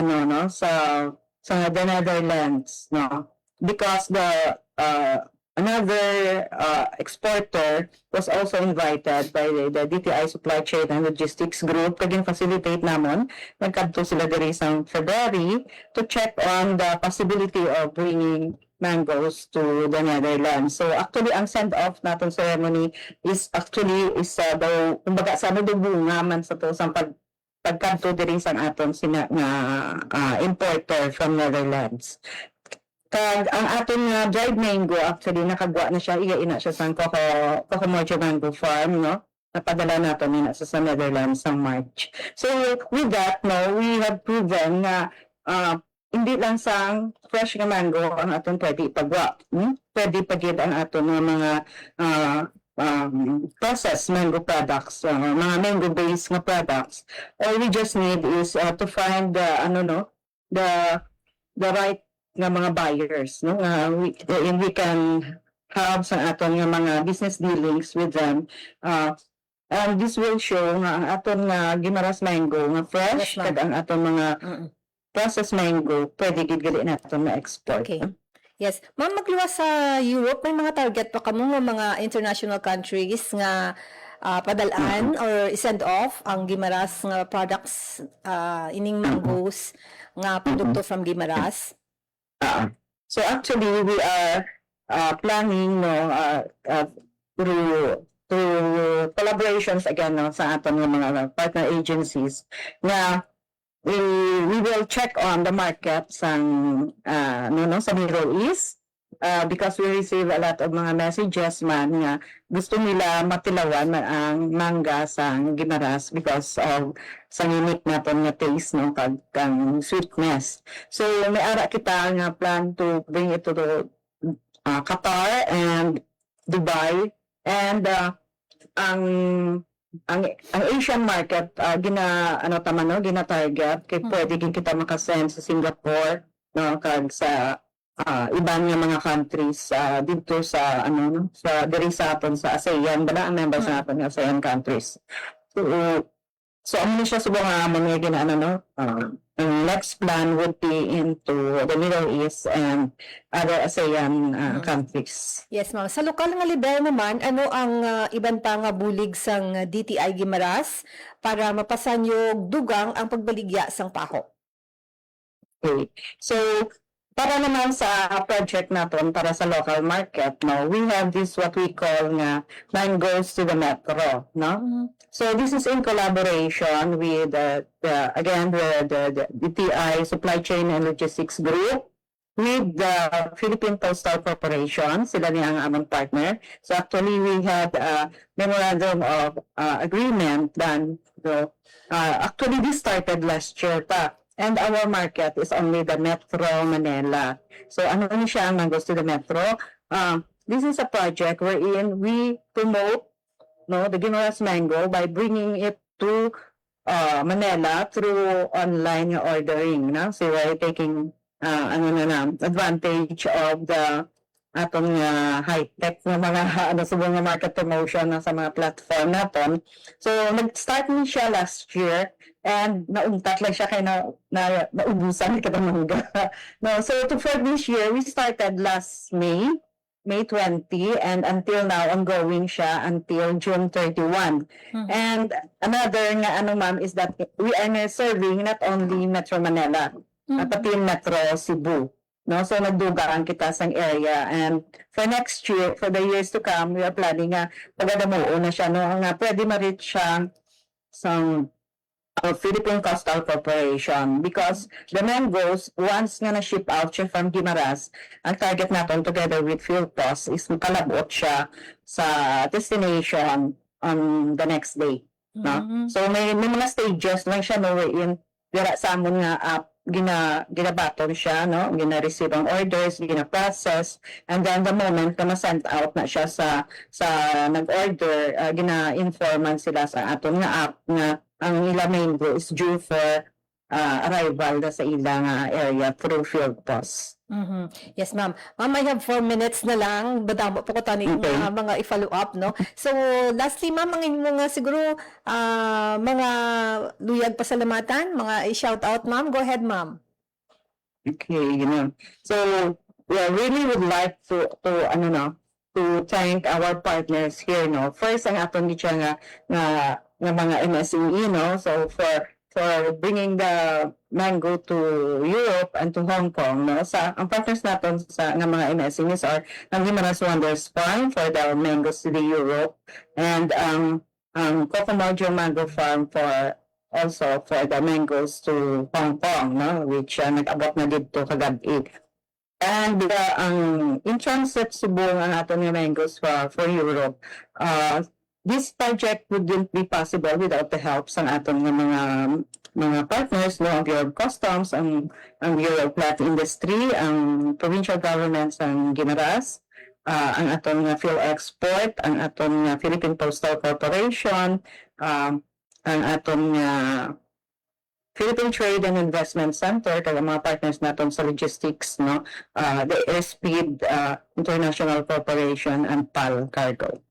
sa the Netherlands, no? Because the another exporter was also invited by the DTI Supply Chain and Logistics Group kaging facilitate namon nagkadto sila diri sa February to check on the possibility of bringing mangoes to the Netherlands. So actually ang send-off naton ceremony is daw kumbaga sa bunga man sa to sa pagkadto diri sa aton importer from Netherlands. Kag ang aton nga dried mango actually nakagwa na siya ina siya sa Coco Mocho Mango Farm, no? Napadala natin ina sa Netherlands sa March. So with that, no, we have proven na hindi lang sa fresh nga mango ang aton pwede ipagwa. Pwede pagid ang aton nga mga processed mango products, mga mango-based nga products. All we just need is to find the right nga mga buyers, no? We can have sa aton nga mga business dealings with them. And this will show nga ang aton nga Guimaras mango nga fresh, kag ang aton mga processed mango pwede gid gali naton na export. Okay. Yes. Ma'am, magluwas sa Europe, may mga target pa kamo nga mga international countries nga padalaan or send off ang Guimaras nga products, ining mangoes nga produkto from Guimaras? So actually we are planning through collaborations again sa aton nga mga partner agencies na we will check on the market sa Middle East because we receive a lot of mga messages man nga gusto nila matilawan ang mangga sa Guimaras because of sa unique natin nga taste, no, kag sweetness. So may ara kita nga plan to bring it to the Qatar and Dubai, and ang Asian market gina target kay pwede din kita makasend sa Singapore, no, kag sa ibang nga mga countries dito sa sa diri sa aton sa ASEAN, bala ang members sa aton nga ASEAN countries. So ang siya subong nga mga ang next plan would be into the Middle East and other ASEAN countries. Yes, ma'am. Sa lokal nga level naman, ano ang iban pa nga bulig sang DTI Guimaras para mapasan yung dugang ang pagbaligya sang paho? Okay. So para naman sa project naton para sa local market, no, we have this what we call nga mangoes to the metro, no? So this is in collaboration with the DTI Supply Chain and Logistics Group, with the Philippine Postal Corporation, sila niya ang among partner. So actually we had a memorandum of agreement done. So actually this started last year pa. And our market is only the Metro Manila. So ano siya ang mangoes to the Metro? This is a project wherein we promote, no, the Guimaras mango by bringing it to Manila through online ordering. No? So we're taking advantage of the atong high-tech na mga subong market promotion sa mga platform naton. So nag-start ni siya last year. And nauntat lang siya kaya naubusan kita mangga. No, so for this year, we started last May 20, and until now, ongoing siya until June 31. And another nga ma'am, is that we are serving not only Metro Manila, pati Metro Cebu. No, so nagdugaan kita sang area, and for next year, for the years to come, we are planning nga pagadamuo na siya, no, nga pwede ma-reach siya sang Philippine Postal Corporation, because the mangoes, once nga na-ship out siya from Guimaras, ang target natin together with Philpos is makalabot siya sa destination on the next day. No? So may mga stages lang siya, no, wherein dira sa amon nga ginabaton siya, no, gina-receive ang orders, gina-process, and then the moment na ma-send out na siya sa nag-order, gina-informan sila sa aton nga app na ang ila mango is due for arrival sa ilang area through Philpos. Yes, ma'am. Ma'am, I have 4 minutes na lang. Badamo po ko tani mga i-follow up, no? So, lastly, ma'am, ang inyong siguro mga luyag pasalamatan, mga i-shout out, ma'am. Go ahead, ma'am. Okay, So, we really would like to to thank our partners here, no. First, ang aton nga mga MSME, no. So for bringing the mango to Europe and to Hong Kong, no. Ang partners natin sa nga mga MSMEs are ang Guimaras Wonders Farm for the mangoes to the Europe, and Cocomojo Mango Farm for the mangoes to Hong Kong, no, which nag-abot na dito kagabi. And ang in terms of subong ang aton nga mangoes for Europe, this project wouldn't be possible without the help sa aton nga mga partners, no, ang Bureau of Customs, ang Bureau of Plant Industry, ang provincial governments ang Guimaras, ang aton nga PhilExport, ang aton nga Philippine Postal Corporation, ang aton nga Philippine Trade and Investment Center, kaya mga partners naton sa logistics, no, the Airspeed International Corporation and PAL Cargo.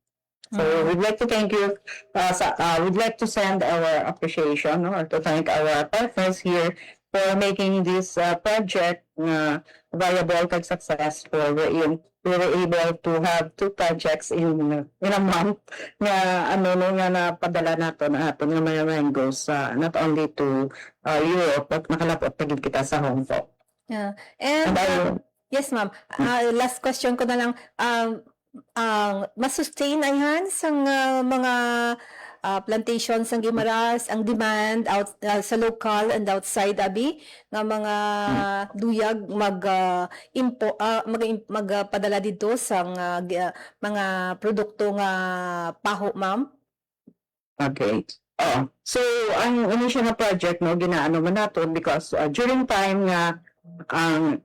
So we'd like to thank you. We'd like to send our appreciation, no, or to thank our partners here for making this project viable and successful. We were able to have 2 projects in a month nga napadala nato na aton nga mga mangoes not only to Europe but nakalapot pagid kita sa Hong Kong. Yeah. And yes, ma'am. Last question ko na lang. Masustain ayan sang mga plantations ng Guimaras, ang demand sa local and outside abi nga mga duyag magpadala dito sa mga produkto nga paho, ma'am? Okay. So ang initial na project, no, ginaano man nato because during time nga ang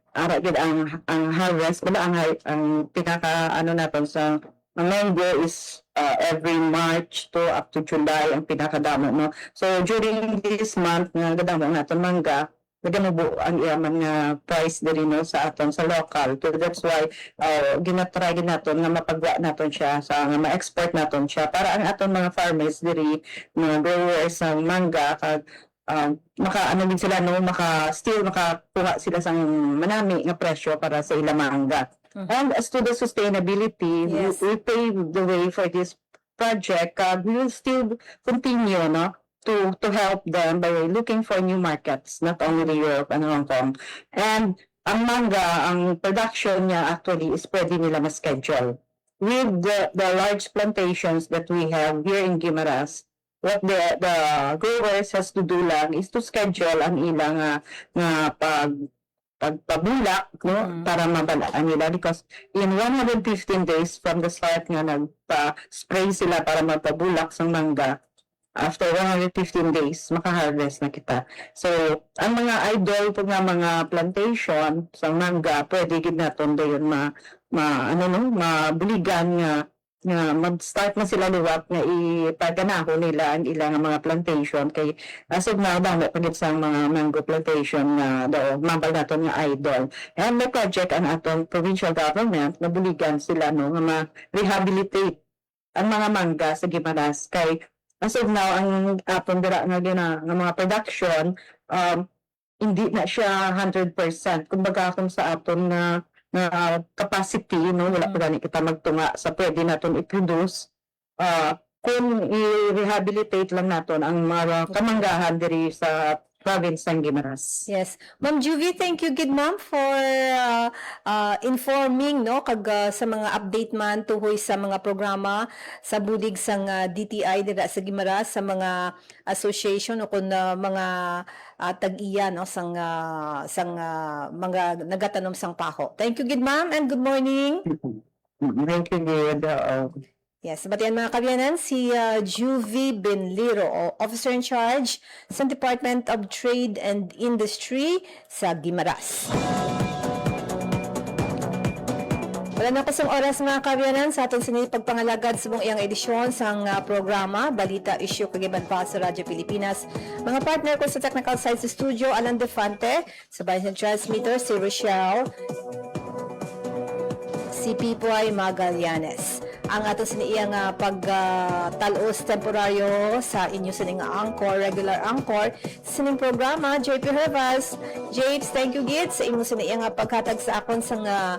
harvest wala ang pinaka naton sa mango is every March to up to July ang pinakadamo, no. So during this month nga gadamo naton mangga, nagamubo ang iyaman nga price diri, no, sa aton sa local. So that's why ginatry naton nga mapagwa naton siya sa nga ma-export naton siya para ang aton mga farmers diri, mga growers ng mangga kag din sila, no, makakuha sila sang manami nga presyo para sa ilang mangga. And as to the sustainability, Yes. we pave the way for this project. We will still continue, no, to help them by looking for new markets, not only Europe and Hong Kong. And ang mangga, ang production niya actually is pwede nila ma-schedule. With the large plantations that we have here in Guimaras, what the growers has to do lang is to schedule ang ilang nga pagpabulak, no, para mabalaan nila because in 115 days from the start nga nagpa-spray sila para mapabulak sa mangga, after 115 days maka-harvest na kita. So ang mga idol po nga mga plantation sa mangga, pwede gid naton dayon mabuligan nga mag-start na sila liwat nga ipaganaho nila ang ilang mga plantation kay as of now dami pagit sa mga mango plantation nga mabal naton nga idol. And may project ang aton provincial government na buligan sila, no, nga ma-rehabilitate ang mga mangga sa Guimaras kay as of now ang aton dira nga mga production hindi na siya 100%. Kumbaga kung sa aton na capacity, no, wala pa gani kita magtunga sa pwede naton i-produce kung i-rehabilitate lang naton ang mga kamanggahan diri sa province ng Guimaras. Yes. Ma'am Juvie, thank you gid, ma'am, for informing, no, kag sa mga update man tuhoy sa mga programa sa budig sang DTI dira sa Guimaras, sa mga association o kun mga tag-iya, no, sang mga nagatanom sang paho. Thank you gid, ma'am, and good morning. Thank you, good. Yes, batian mga kabiyanan, si Juvie Benliro, Officer in Charge sa Department of Trade and Industry sa Guimaras. Wala na kasong oras mga kabiyanan sa atong sinipagpangalagad sa mong iyang edisyon sa programa Balita Issue Kagiban pa sa Radyo Pilipinas. Mga partner ko sa technical side sa studio, Alan Defante, sa bayan transmitter si Rochelle, si Pipoy Magallanes. Ang ato siniyang pagtalos temporaryo sa inyo sining anchor, regular anchor sa sining programa, JP Hervas. Japes, thank you gid sa inyo siniyang paghatag sa akon sa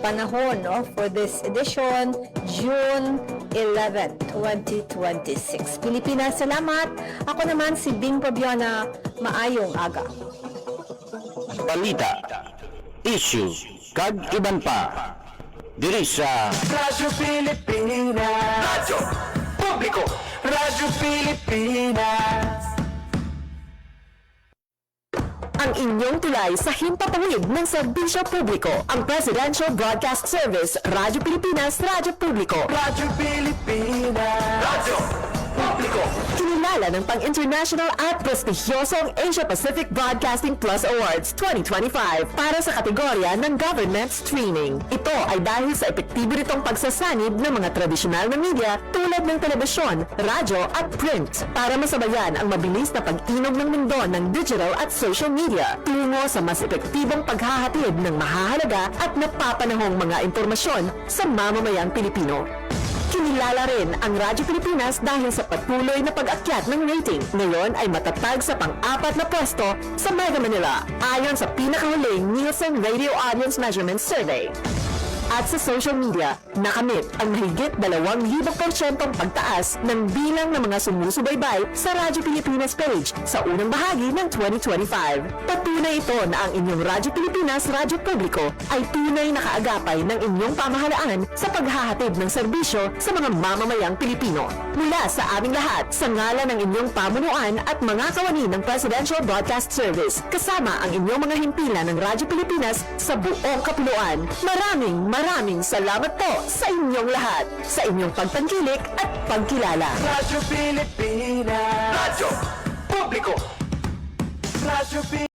panahon for this edition, June 11, 2026. Pilipinas, salamat. Ako naman si Bing Pabiona. Maayong aga. Balita, issue, kag iban pa. Diri sa Radyo Pilipinas. Radyo Publiko. Radyo Pilipinas. Ang inyong tulay sa himpapawid ng serbisyo publiko. Ang Presidential Broadcast Service, Radyo Pilipinas, Radyo Publiko. Radyo Pilipinas. Radyo Publiko. Kinilala ng pang-international at prestigyosong Asia Pacific Broadcasting Plus Awards 2025 para sa kategorya ng Government Streaming. Ito ay dahil sa epektibo nitong pagsasanib ng mga tradisyonal na media tulad ng telebisyon, radyo at print para masabayan ang mabilis na pag-inog ng mundo ng digital at social media tungo sa mas epektibong paghahatid ng mahahalaga at napapanahong mga impormasyon sa mamamayang Pilipino. Kinilala rin ang Radyo Pilipinas dahil sa patuloy na pag-akyat ng rating. Ngayon ay matatag sa pang-4 na pwesto sa Mega Manila ayon sa pinakahuling Nielsen Radio Audience Measurement Survey. At sa social media, nakamit ang mahigit 2,000% pagtaas ng bilang ng mga sumusubaybay sa Radyo Pilipinas page sa unang bahagi ng 2025. Patunay ito na ang inyong Radyo Pilipinas Radyo Publiko ay tunay na kaagapay ng inyong pamahalaan sa paghahatid ng serbisyo sa mga mamamayang Pilipino. Mula sa aming lahat, sa ngalan ng inyong pamunuan at mga kawani ng Presidential Broadcast Service, kasama ang inyong mga himpilan ng Radyo Pilipinas sa buong kapuluan. Maraming salamat po sa inyong lahat, sa inyong pagtangkilik at pagkilala. Radyo Pilipinas. Radyo Publiko. Radyo Pilipinas.